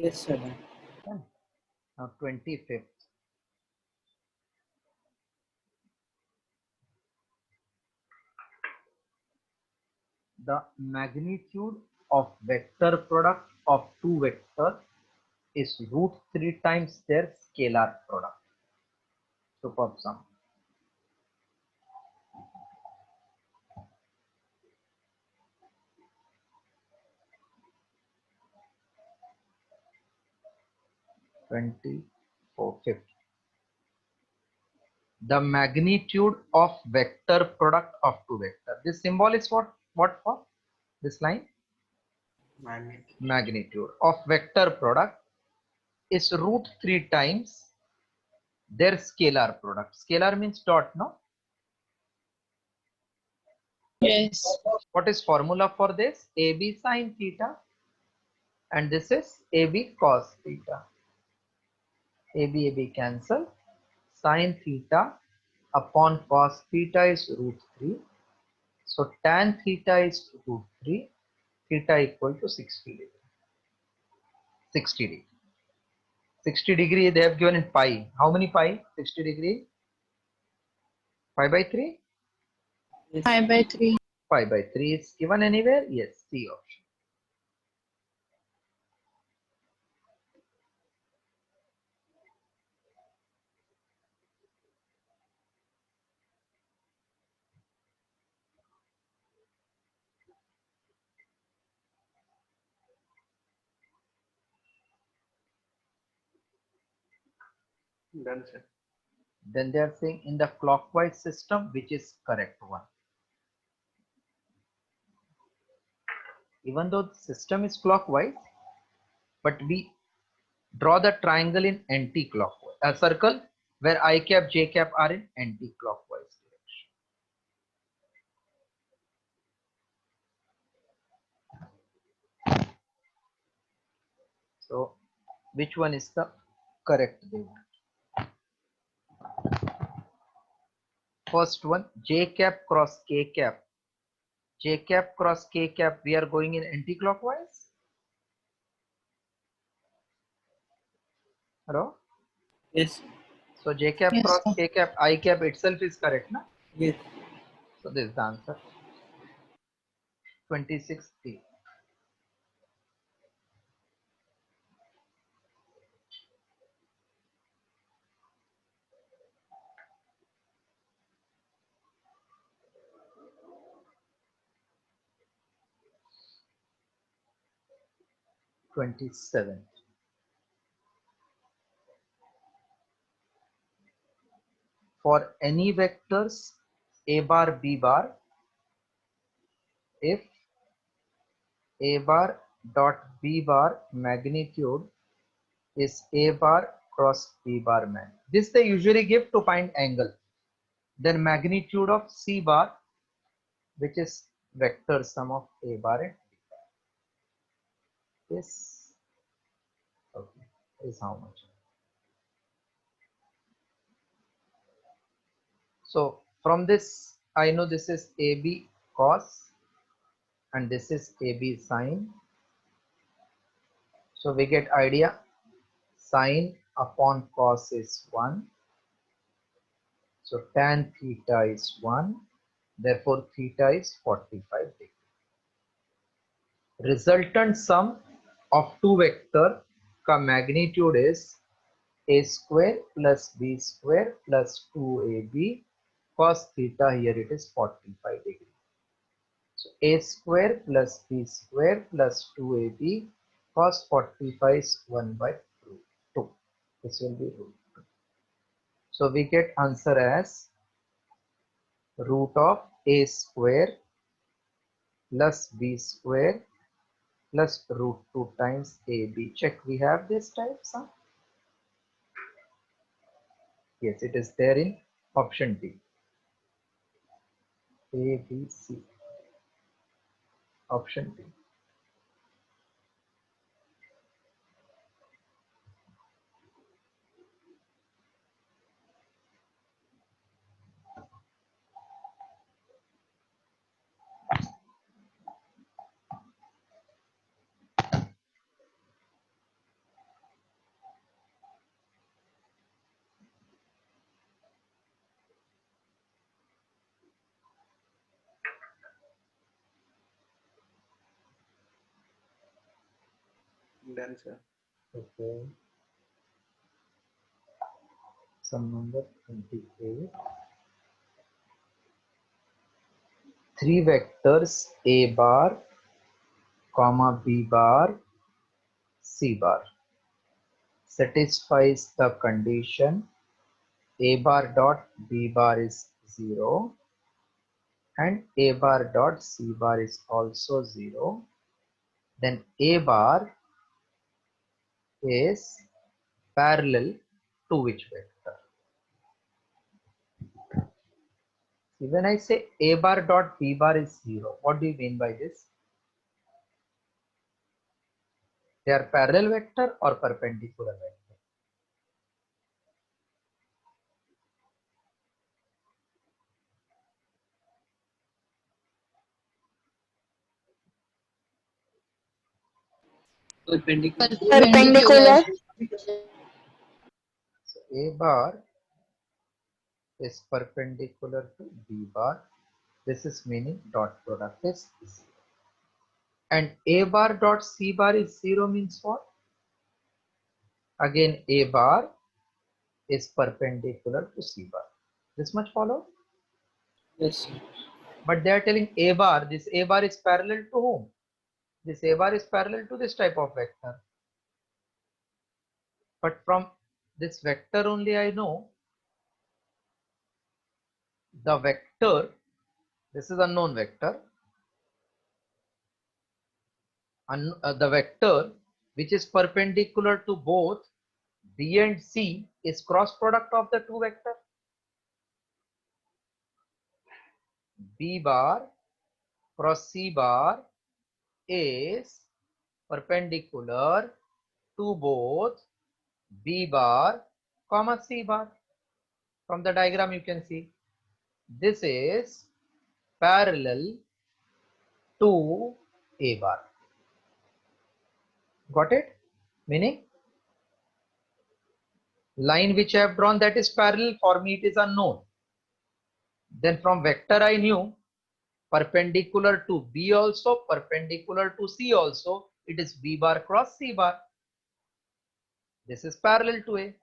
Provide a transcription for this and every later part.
Yes, sir. Okay. Now 25th. The magnitude of vector product of two vectors is root 3 times their scalar product. Superb sum. Fifth. The magnitude of vector product of two vectors. This symbol is what for? This line? Magnitude. Magnitude of vector product is root 3 times their scalar product. Scalar means dot, no? Yes. What is formula for this? AB sine theta, and this is AB cos theta. AB cancel. Sine theta upon cos theta is root 3. So tan theta is root 3. Theta equal to 60 degree. 60 degree. 60 degree they have given in pi. How many pi? 60 degree? Pi by 3? Yes. Pi by 3. Pi by 3 is given anywhere? Yes, C option. Done, sir. Then they are saying in the clockwise system, which is correct one. Even though the system is clockwise, but we draw the triangle in anti-clockwise. A circle where I cap, j cap are in anti-clockwise direction. So, which one is the correct one? First one, j cap cross k cap. J cap cross k cap, we are going in anti-clockwise. Hello? Yes. So j cap Yes, cross sir. k cap, I cap itself is correct, na? Yes. So this is the answer. 26D. (27) For any vectors a bar b bar, if a bar dot b bar magnitude is a bar cross b bar man. This they usually give to find angle. Then magnitude of c bar, which is vector sum of a bar and b bar, is okay, is how much? So from this I know this is AB cos and this is AB sine. So we get idea, sine upon cos is 1. So tan theta is 1. Therefore theta is 45 degree. Resultant sum of two vector का magnitude is a square plus b square plus 2ab cos theta, here it is 45 degree. So a square plus b square plus 2ab cos 45 is 1 by root 2. This will be root 2. So we get answer as root of a square plus b square plus root 2 times ab. Check, we have this type, huh? Yes, it is there in option D. A, B, C. Option D. Done, sir. Okay. Sum number 28. Three vectors A bar, comma B bar, C bar satisfies the condition A bar dot B bar is 0 and A bar dot C bar is also 0. Then A bar is parallel to which vector? See, when I say A bar dot B bar is 0, what do you mean by this? They are parallel vector or perpendicular vector? Perpendicular. Perpendicular. So A bar is perpendicular to B bar. This is meaning dot product is 0. And A bar dot C bar is 0 means what? Again, A bar is perpendicular to C bar. This much follow? Yes, sir. But they are telling A bar, this A bar is parallel to whom? This A bar is parallel to this type of vector. But from this vector only I know the vector, this is unknown vector, the vector which is perpendicular to both B and C is cross product of the two vectors. B bar cross C bar is perpendicular to both B bar comma C bar. From the diagram you can see this is parallel to A bar. Got it? Meaning line which I have drawn that is parallel, for me it is unknown. Then from vector I knew perpendicular to B also, perpendicular to C also, it is B bar cross C bar. This is parallel to A.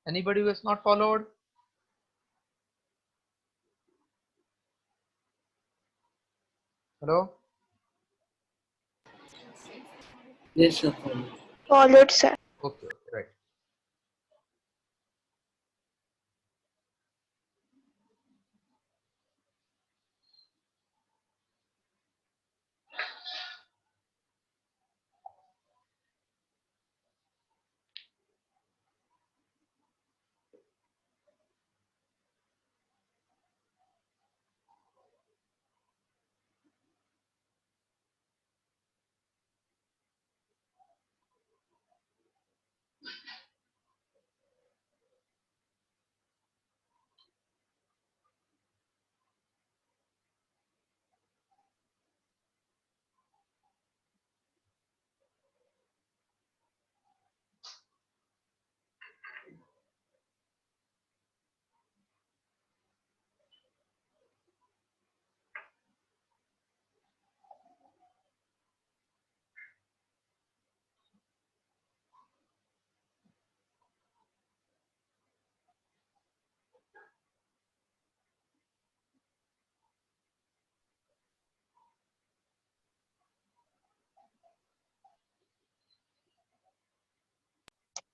Anybody who has not followed? Hello? Yes, sir. Followed, sir. Okay, right.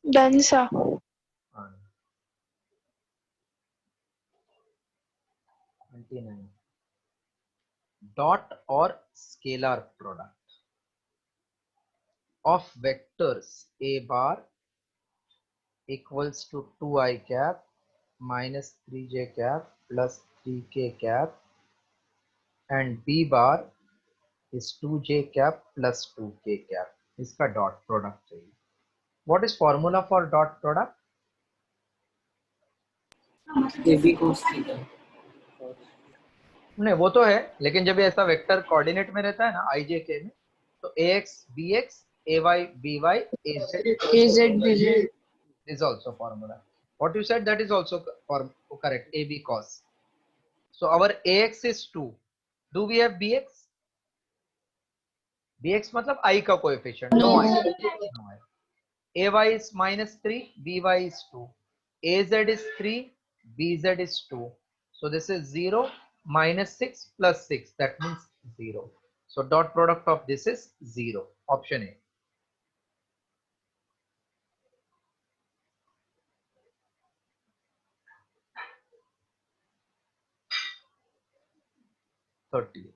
Done, sir. 29. Dot or scalar product of vectors A bar equals to 2i cap minus 3j cap plus 3k cap and B bar is 2j cap plus 2k cap. इसका dot product चाहिए. What is formula for dot product? AB cos theta. नहीं वो तो है, लेकिन जब ऐसा vector coordinate में रहता है ना IJK में, तो AX BX AY BY AZ AZ, BZ. is also formula. What you said, that is also correct. AB cos. So our AX is 2. Do we have BX? bx मतलब I का coefficient, no No. I, no I. ay is -3, by is 2, az is 3, bz is 2. So this is 0, -6 plus 6, that means 0. So dot product of this is 0. Option A. $30.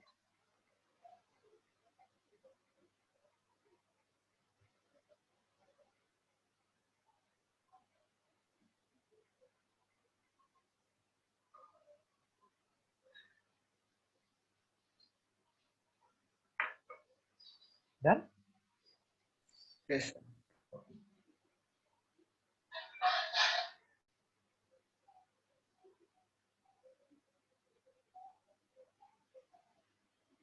Done? Yes.